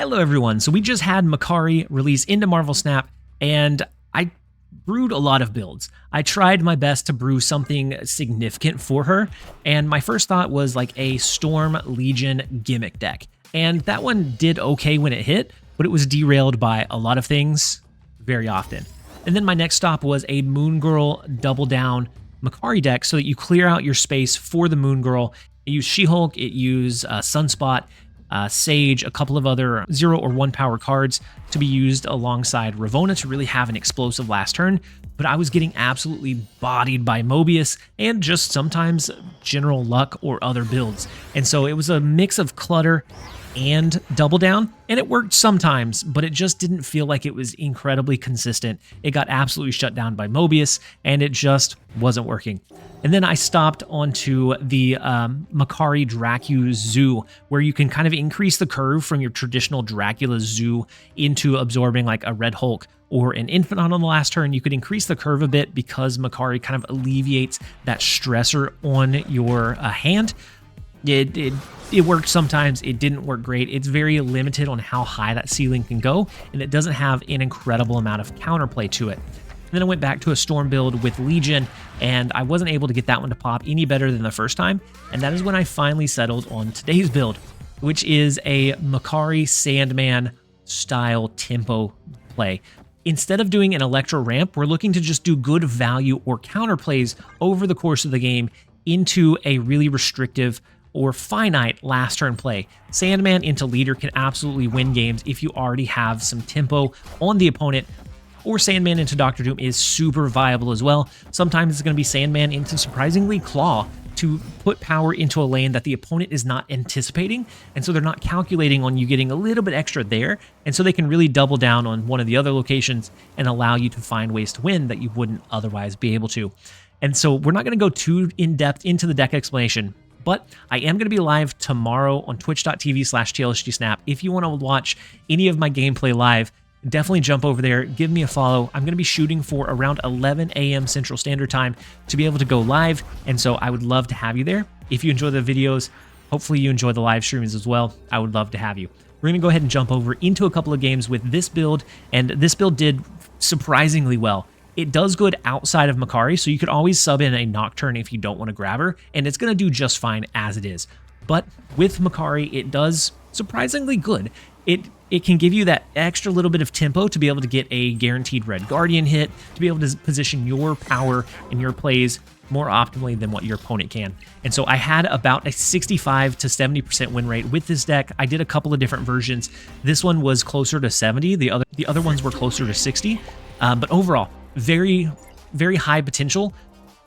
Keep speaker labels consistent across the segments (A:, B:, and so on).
A: Hello everyone, so we just had Makkari release into Marvel Snap, and I brewed a lot of builds. I tried my best to brew something significant for her, and my first thought was like a Storm Legion gimmick deck. And that one did okay when it hit, but it was derailed by a lot of things very often. And then my next stop was a Moon Girl double down Makkari deck so that you clear out your space for the Moon Girl. It used She-Hulk, it used Sunspot, Sage, a couple of other 0 or 1 power cards to be used alongside Ravonna to really have an explosive last turn, but I was getting absolutely bodied by Mobius and just sometimes general luck or other builds. And so it was a mix of clutter and double down, and it worked sometimes, but it just didn't feel like it was incredibly consistent. It got absolutely shut down by Mobius, and it just wasn't working. And then I stopped onto the Makkari Dracu Zoo, where you can kind of increase the curve from your traditional Dracula Zoo into absorbing like a Red Hulk or an Infinite on the last turn. You could increase the curve a bit because Makkari kind of alleviates that stressor on your hand. It worked sometimes, it didn't work great. It's very limited on how high that ceiling can go, and it doesn't have an incredible amount of counterplay to it. And then I went back to a Storm build with Legion, and I wasn't able to get that one to pop any better than the first time, and that is when I finally settled on today's build, which is a Makkari Sandman style tempo play. Instead of doing an Electro ramp, we're looking to just do good value or counterplays over the course of the game into a really restrictive or finite last turn play. Sandman into leader can absolutely win games if you already have some tempo on the opponent, or Sandman into Doctor Doom is super viable as well. Sometimes it's going to be Sandman into surprisingly Claw to put power into a lane that the opponent is not anticipating, and so they're not calculating on you getting a little bit extra there, and so they can really double down on one of the other locations and allow you to find ways to win that you wouldn't otherwise be able to. And so we're not going to go too in-depth into the deck explanation, but I am going to be live tomorrow on twitch.tv/TLSG Snap. If you want to watch any of my gameplay live, definitely jump over there, give me a follow. I'm going to be shooting for around 11 a.m. Central Standard Time to be able to go live, and so I would love to have you there. If you enjoy the videos, hopefully you enjoy the live streams as well. I would love to have you. We're going to go ahead and jump over into a couple of games with this build, and this build did surprisingly well. It does good outside of Makkari, so you could always sub in a Nocturne if you don't want to grab her, and it's going to do just fine as it is. But with Makkari, it does surprisingly good. It can give you that extra little bit of tempo to be able to get a guaranteed Red Guardian hit, to be able to position your power and your plays more optimally than what your opponent can. And so I had about a 65 to 70% win rate with this deck. I did a couple of different versions. This one was closer to 70, the other ones were closer to 60. But overall, very, very high potential,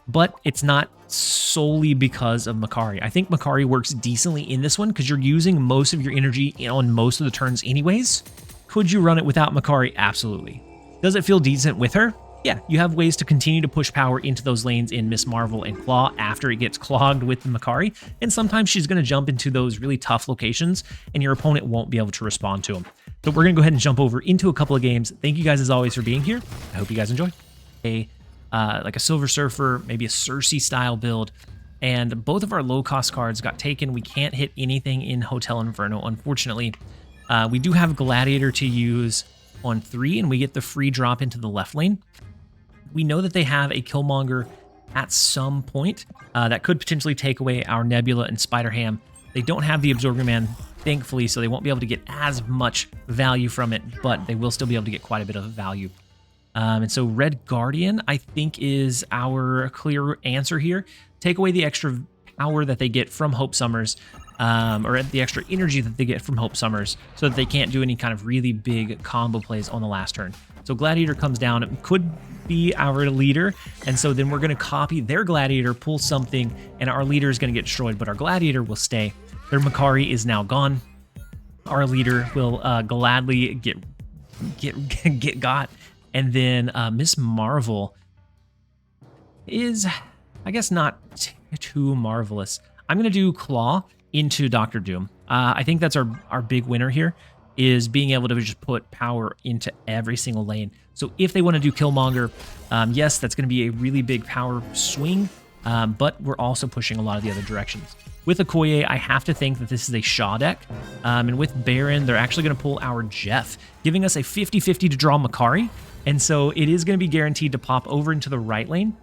A: but it's not solely because of Makkari. I think Makkari works decently in this one because you're using most of your energy on most of the turns anyways. Could you run it without Makkari? Absolutely. Does it feel decent with her? Yeah, you have ways to continue to push power into those lanes in Miss Marvel and Claw after it gets clogged with the Makkari, and sometimes she's going to jump into those really tough locations and your opponent won't be able to respond to them. So we're going to go ahead and jump over into a couple of games. Thank you guys as always for being here. I hope you guys enjoy. Like a Silver Surfer, maybe a Cersei style build, and both of our low cost cards got taken. We can't hit anything in Hotel Inferno, unfortunately. We do have Gladiator to use on 3, and we get the free drop into the left lane. We know that they have a Killmonger at some point that could potentially take away our Nebula and Spider-Ham. They don't have the Absorbing Man, thankfully, so they won't be able to get as much value from it, but they will still be able to get quite a bit of value. And so Red Guardian, I think, is our clear answer here. Take away the extra power that they get from Hope Summers, or the extra energy that they get from Hope Summers, so that they can't do any kind of really big combo plays on the last turn. So Gladiator comes down. It could be our leader, and so then we're going to copy their Gladiator, pull something, and our leader is going to get destroyed, but our Gladiator will stay. Their Makkari is now gone. Our leader will gladly get got. And then Miss Marvel is, I guess, not too marvelous. I'm going to do Claw into Doctor Doom. I think that's our big winner here, is being able to just put power into every single lane. So if they want to do Killmonger, yes, that's going to be a really big power swing, but we're also pushing a lot of the other directions. With Okoye, I have to think that this is a Shaw deck. And with Baron, they're actually going to pull our Jeff, giving us a 50-50 to draw Makkari. And so it is going to be guaranteed to pop over into the right lane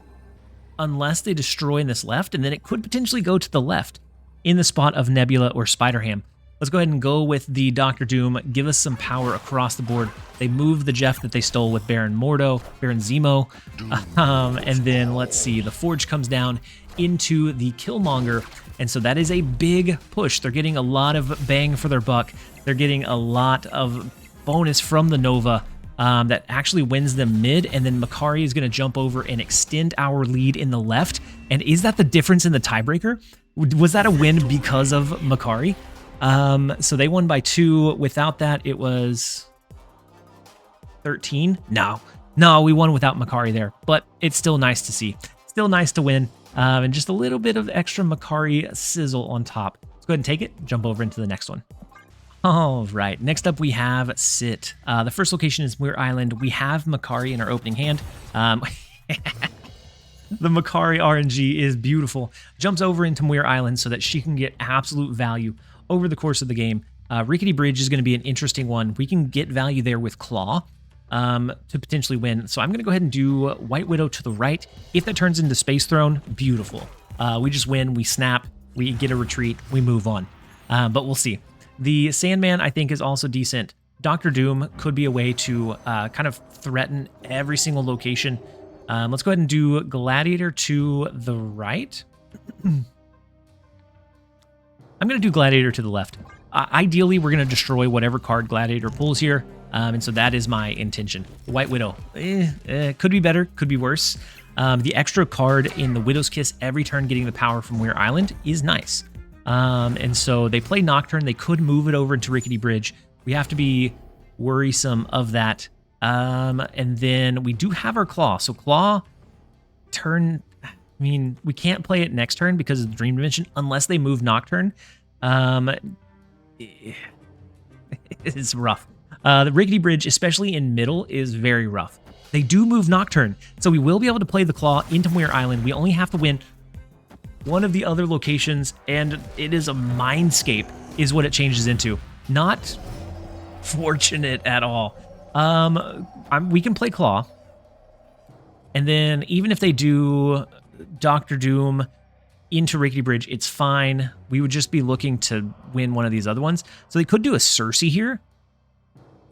A: unless they destroy in this left, and then it could potentially go to the left in the spot of Nebula or Spider-Ham. Let's go ahead and go with the Dr. Doom, give us some power across the board. They move the Jeff that they stole with Baron Mordo, Baron Zemo, and then let's see, the Forge comes down into the Killmonger, and so that is a big push. They're getting a lot of bang for their buck. They're getting a lot of bonus from the Nova that actually wins them mid, and then Makkari is going to jump over and extend our lead in the left. And is that the difference in the tiebreaker? Was that a win because of Makkari? So they won by 2. Without that, it was 13. No, we won without Makkari there, but it's still nice to see. Still nice to win, and just a little bit of extra Makkari sizzle on top. Let's go ahead and take it, jump over into the next one. All right, next up we have Sit. The first location is Muir Island. We have Makkari in our opening hand. The Makkari RNG is beautiful. Jumps over into Muir Island so that she can get absolute value over the course of the game. Rickety Bridge is going to be an interesting one. We can get value there with Claw to potentially win. So I'm going to go ahead and do White Widow to the right. If that turns into Space Throne, beautiful. We just win, we snap, we get a retreat, we move on. But we'll see. The Sandman, I think, is also decent. Dr. Doom could be a way to kind of threaten every single location. Let's go ahead and do Gladiator to the right. I'm going to do Gladiator to the left. Ideally, we're going to destroy whatever card Gladiator pulls here, and so that is my intention. White Widow, could be better, could be worse. The extra card in the Widow's Kiss every turn getting the power from Muir Island is nice. And so they play Nocturne. They could move it over into Rickety Bridge. We have to be worrisome of that. And then we do have our Claw. So Claw turn... I mean, we can't play it next turn because of the Dream Dimension unless they move Nocturne. It's rough. The Rickety Bridge, especially in middle, is very rough. They do move Nocturne, so we will be able to play the Claw into Muir Island. We only have to win one of the other locations, and it is a Mindscape is what it changes into. Not fortunate at all. We can play Claw, and then even if they do Dr. Doom into Rickety Bridge, it's fine. We would just be looking to win one of these other ones. So they could do a Cersei here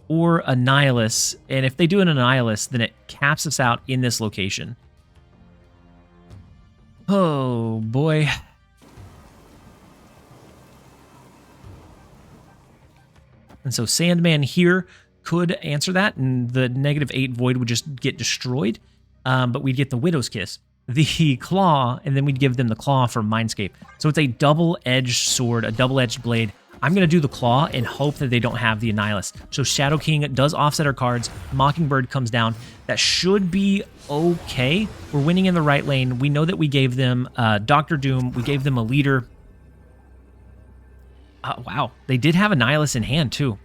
A: or a Nihilus, and if they do an Nihilus, then it caps us out in this location. Oh boy. And so Sandman here could answer that, and the -8 Void would just get destroyed, but we'd get the Widow's Kiss. The Claw, and then we'd give them the Claw for Mindscape. So it's a double-edged sword, a double-edged blade. I'm going to do the Claw and hope that they don't have the Annihilus. So Shadow King does offset our cards. Mockingbird comes down. That should be okay. We're winning in the right lane. We know that we gave them Dr. Doom. We gave them a leader. Wow, they did have Annihilus in hand too.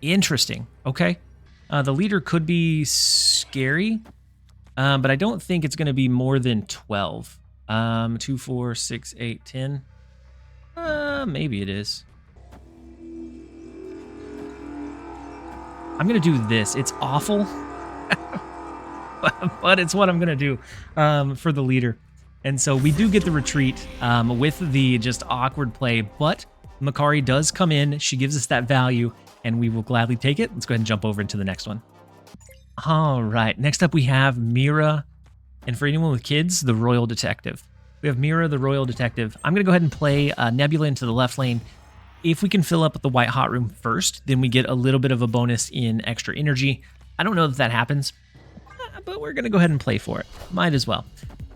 A: Interesting. Okay. The leader could be scary. But I don't think it's going to be more than 12. 2, 4, 6, 8, 10. Maybe it is. I'm going to do this. It's awful. But it's what I'm going to do for the leader. And so we do get the retreat with the just awkward play. But Makkari does come in. She gives us that value, and we will gladly take it. Let's go ahead and jump over into the next one. All right, next up we have Mira, and for anyone with kids, the Royal Detective. We have Mira, the Royal Detective. I'm going to go ahead and play Nebula into the left lane. If we can fill up the White Hot Room first, then we get a little bit of a bonus in extra energy. I don't know if that happens, but we're going to go ahead and play for it. Might as well.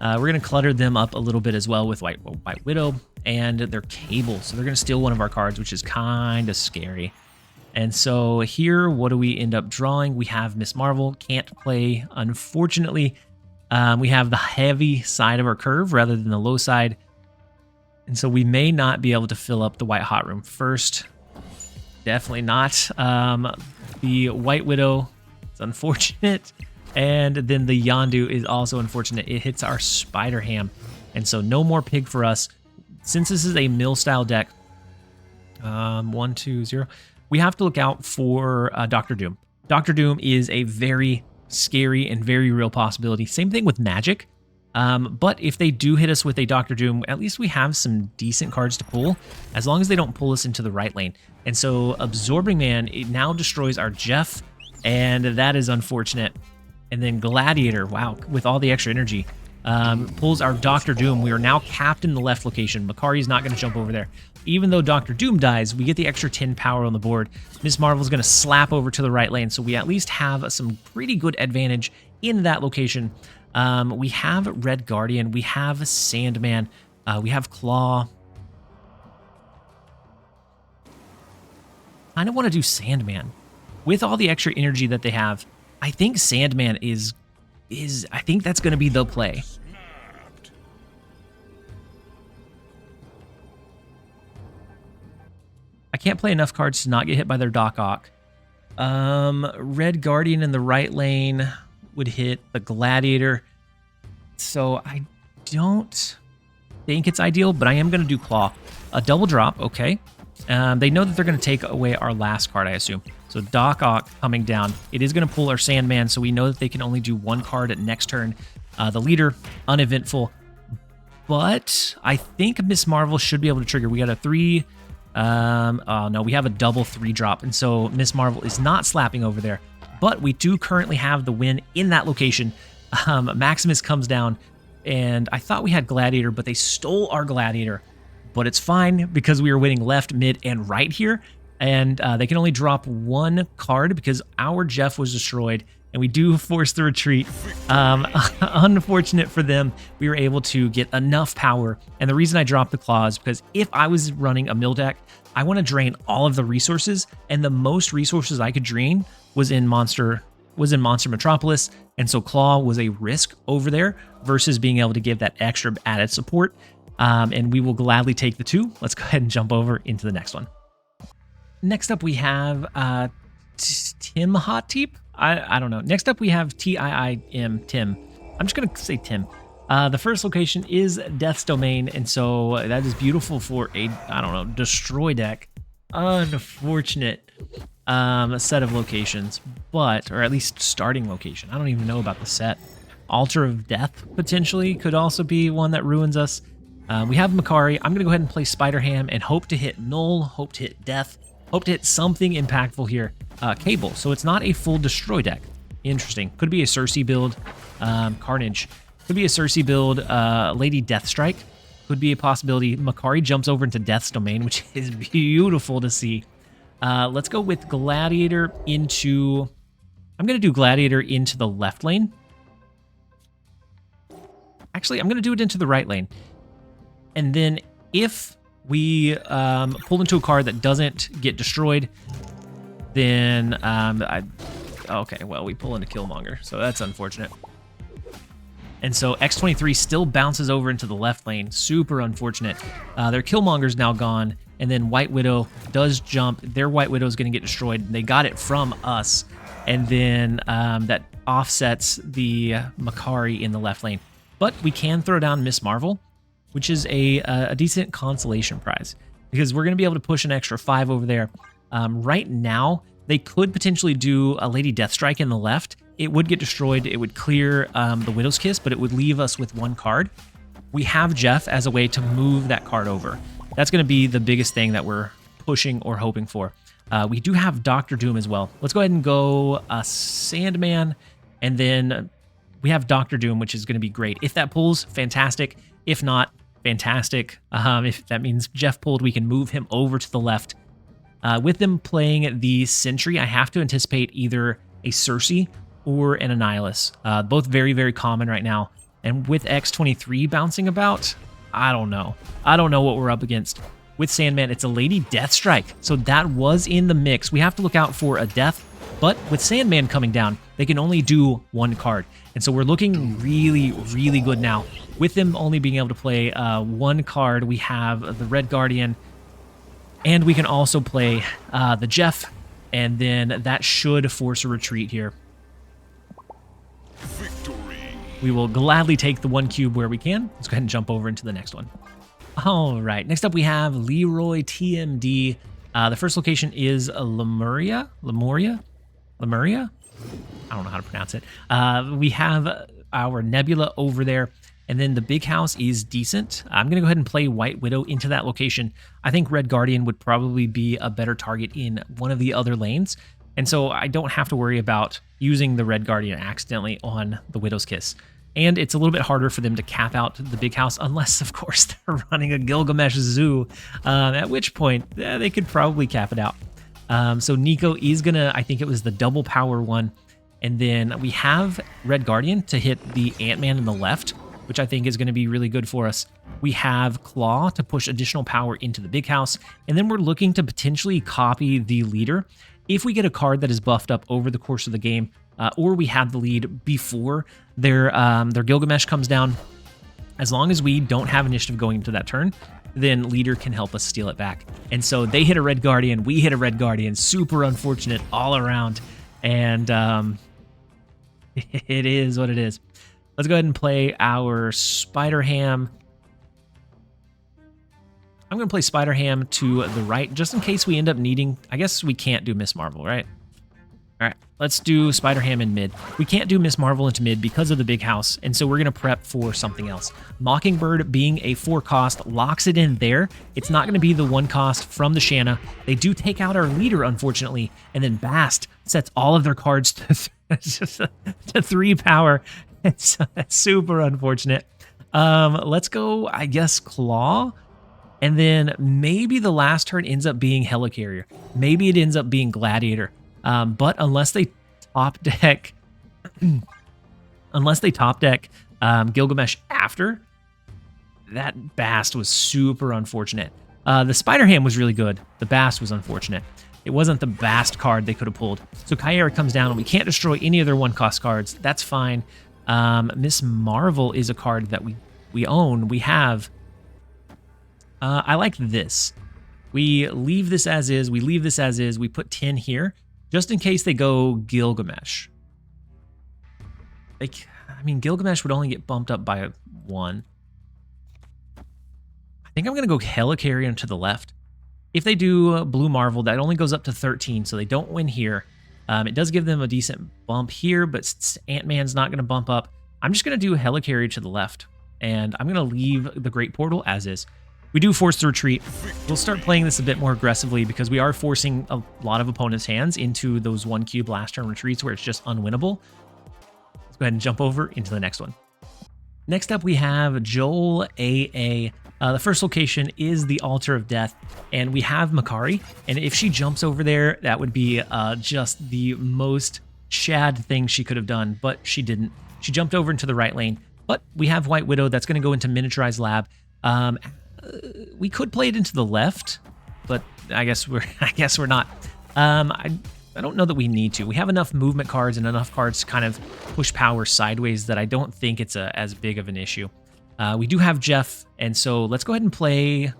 A: We're going to clutter them up a little bit as well with White Widow and their Cable. So they're going to steal one of our cards, which is kind of scary. And so here, what do we end up drawing? We have Miss Marvel, can't play, unfortunately. We have the heavy side of our curve rather than the low side. And so we may not be able to fill up the White Hot Room first. Definitely not. The White Widow is unfortunate. And then the Yondu is also unfortunate. It hits our Spider Ham. And so no more pig for us. since this is a mill-style deck, 1, 2, 0, we have to look out for Dr. Doom. Dr. Doom is a very scary and very real possibility. Same thing with Magic. But if they do hit us with a Dr. Doom, at least we have some decent cards to pull, as long as they don't pull us into the right lane. And so Absorbing Man, it now destroys our Jeff, and that is unfortunate. And then Gladiator, wow, with all the extra energy, pulls our Dr. Doom. We are now capped in the left location. Makkari's not going to jump over there. Even though Dr. Doom dies, we get the extra 10 power on the board. Miss Marvel's going to slap over to the right lane, so we at least have some pretty good advantage in that location. We have Red Guardian, we have Sandman, we have Claw. I kind of want to do Sandman. With all the extra energy that they have, I think Sandman is I think that's going to be the play. I can't play enough cards to not get hit by their Doc Ock. Red Guardian in the right lane would hit the Gladiator. So I don't think it's ideal, but I am going to do Claw. A double drop, okay. They know that they're going to take away our last card, I assume. So Doc Ock coming down. It is going to pull our Sandman, so we know that they can only do one card at next turn. The leader, uneventful. But I think Miss Marvel should be able to trigger. We got a 3... oh no, we have a double 3-drop, and so Miss Marvel is not slapping over there. But we do currently have the win in that location. Maximus comes down, and I thought we had Gladiator, but they stole our Gladiator. But it's fine because we are winning left, mid, and right here. And they can only drop one card because our Jeff was destroyed, and we do force the retreat. Unfortunate for them, we were able to get enough power. And the reason I dropped the Claw is because if I was running a mill deck, I want to drain all of the resources, and the most resources I could drain was in Monster Metropolis, and so Claw was a risk over there versus being able to give that extra added support. And we will gladly take the 2. Let's go ahead and jump over into the next one. Next up, we have Tim Hotteep. I don't know. Next up, we have T-I-I-M, Tim. I'm just going to say Tim. The first location is Death's Domain, and so that is beautiful for a, I don't know, destroy deck. Unfortunate set of locations, but, or at least starting location. I don't even know about the set. Altar of Death, potentially, could also be one that ruins us. We have Makkari. I'm going to go ahead and play Spider-Ham and hope to hit Null, hope to hit Death, hope to hit something impactful here. Cable, so it's not a full destroy deck. Interesting. Could be a Cersei build. Carnage. Could be a Cersei build. Lady Deathstrike. Could be a possibility. Makkari jumps over into Death's Domain, which is beautiful to see. Let's go with Gladiator into... I'm going to do Gladiator into the left lane. Actually, I'm going to do it into the right lane. And then if we pull into a card that doesn't get destroyed, then okay, well, we pull into Killmonger, so that's unfortunate. And so X-23 still bounces over into the left lane. Super unfortunate. Their Killmonger's now gone, and then White Widow does jump. Their White Widow is going to get destroyed. They got it from us, and then that offsets the Makkari in the left lane. But we can throw down Miss Marvel, which is a decent consolation prize, because we're going to be able to push an extra 5 over there. Right now, they could potentially do a Lady Deathstrike in the left. It would get destroyed. It would clear the Widow's Kiss, but it would leave us with 1 card. We have Jeff as a way to move that card over. That's going to be the biggest thing that we're pushing or hoping for. We do have Dr. Doom as well. Let's go ahead and go Sandman, and then we have Dr. Doom, which is going to be great. If that pulls, fantastic. If not, fantastic. If that means Jeff pulled, we can move him over to the left. With them playing the Sentry, I have to anticipate either a Cersei or an Annihilus. Both very, very common right now. And with X-23 bouncing about, I don't know. I don't know what we're up against. With Sandman, it's a Lady Deathstrike. So that was in the mix. We have to look out for a death. But with Sandman coming down, they can only do 1 card. And so we're looking really, really good now. With them only being able to play 1 card, we have the Red Guardian. And we can also play the Jeff. And then that should force a retreat here. Victory. We will gladly take the 1 cube where we can. Let's go ahead and jump over into the next one. All right, next up we have Leroy TMD. The first location is Lemuria? Lemuria? Lemuria? I don't know how to pronounce it. We have our Nebula over there, and then the big house is decent. I'm going to go ahead and play White Widow into that location. I think Red Guardian would probably be a better target in one of the other lanes, and so I don't have to worry about using the Red Guardian accidentally on the Widow's Kiss. And it's a little bit harder for them to cap out the big house, unless, of course, they're running a Gilgamesh Zoo, at which point they could probably cap it out. So Nico is going to, I think it was the double power one. And then we have Red Guardian to hit the Ant-Man in the left, which I think is going to be really good for us. We have Claw to push additional power into the big house. And then we're looking to potentially copy the leader if we get a card that is buffed up over the course of the game, or we have the lead before their Gilgamesh comes down. As long as we don't have initiative going into that turn, then leader can help us steal it back. And so they hit a Red Guardian, we hit a Red Guardian. Super unfortunate all around. And it is what it is. Let's go ahead and play our Spider Ham. I'm going to play Spider Ham to the right, just in case we end up needing... I guess we can't do Miss Marvel, right? All right, let's do Spider Ham in mid. We can't do Miss Marvel into mid because of the big house, and so we're going to prep for something else. Mockingbird, being a 4-cost, locks it in there. It's not going to be the 1-cost from the Shanna. They do take out our leader, unfortunately, and then Bast sets all of their cards to 3 power. It's super unfortunate. Let's go, I guess, Claw. And then maybe the last turn ends up being Helicarrier. Maybe it ends up being Gladiator. But unless they top deck, Gilgamesh after, that Bast was super unfortunate. The Spider Ham was really good. The Bast was unfortunate. It wasn't the Bast card they could have pulled. So Kyera comes down, and we can't destroy any other 1-cost cards. That's fine. Miss Marvel is a card that we own. We have... I like this. We leave this as is. We leave this as is. We put 10 here, just in case they go Gilgamesh. Like, I mean, Gilgamesh would only get bumped up by 1. I think I'm going to go Helicarrier to the left. If they do Blue Marvel, that only goes up to 13, so they don't win here. It does give them a decent bump here, but Ant-Man's not going to bump up. I'm just going to do Helicarrier to the left, and I'm going to leave the Great Portal as is. We do force the retreat. We'll start playing this a bit more aggressively because we are forcing a lot of opponents' hands into those 1-cube last turn retreats where it's just unwinnable. Let's go ahead and jump over into the next one. Next up, we have Joel AA. The first location is the Altar of Death, and we have Makkari. And if she jumps over there, that would be just the most Chad thing she could have done, but she didn't. She jumped over into the right lane. But we have White Widow that's going to go into Miniaturized Lab. We could play it into the left, but I guess we're not. I don't know that we need to. We have enough movement cards and enough cards to kind of push power sideways that I don't think it's as big of an issue. We do have Jeff, and so let's go ahead and play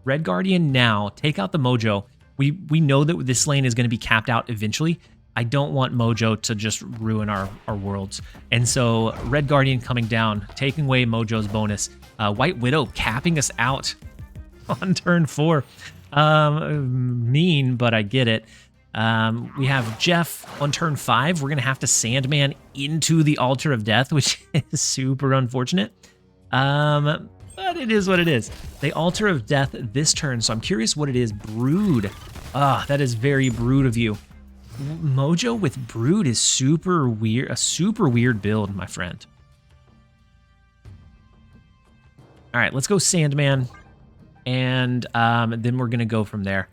A: Red Guardian now. Take out the Mojo. We know that this lane is going to be capped out eventually. I don't want Mojo to just ruin our worlds. And so Red Guardian coming down, taking away Mojo's bonus. White Widow capping us out on turn 4. Mean, but I get it. We have Jeff on turn 5. We're going to have to Sandman into the Altar of Death, which is super unfortunate. But it is what it is. The Altar of Death this turn, so I'm curious what it is. Brood. That is very Brood of you. Mojo with Brood is super weird, a super weird build, my friend. All right, let's go Sandman, and then we're going to go from there.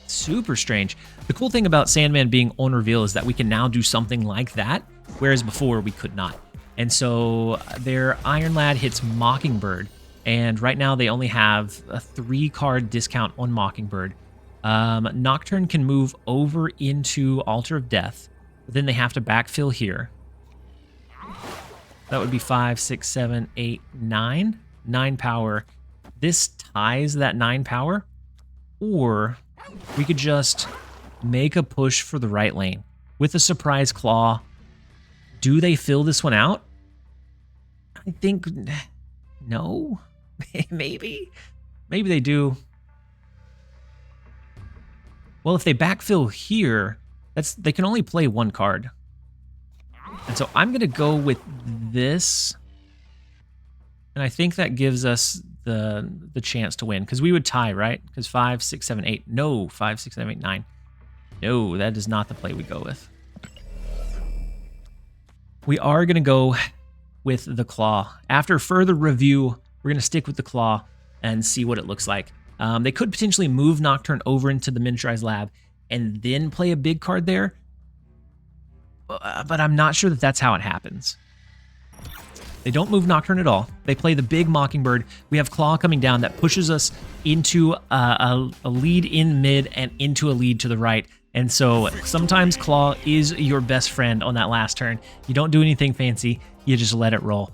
A: Super strange. The cool thing about Sandman being on reveal is that we can now do something like that, whereas before we could not. And so their Iron Lad hits Mockingbird, and right now they only have a 3-card discount on Mockingbird. Nocturne can move over into Altar of Death, but then they have to backfill here. That would be 5, 6, 7, 8, 9. 9 power. This ties that 9 power, or we could just make a push for the right lane with a Surprise Claw. Do they fill this one out? I think no. Maybe they do. Well, if they backfill here, they can only play one card. And so I'm going to go with this. And I think that gives us the chance to win, because we would tie, right? Because 5, 6, 7, 8. No, 5, 6, 7, 8, 9. No, that is not the play we go with. We are going to go with the Claw. After further review, we're going to stick with the Claw and see what it looks like. They could potentially move Nocturne over into the miniaturized lab and then play a big card there. But I'm not sure that that's how it happens. They don't move Nocturne at all. They play the big Mockingbird. We have Claw coming down that pushes us into a lead in mid and into a lead to the right. And so sometimes Claw is your best friend on that last turn. You don't do anything fancy. You just let it roll.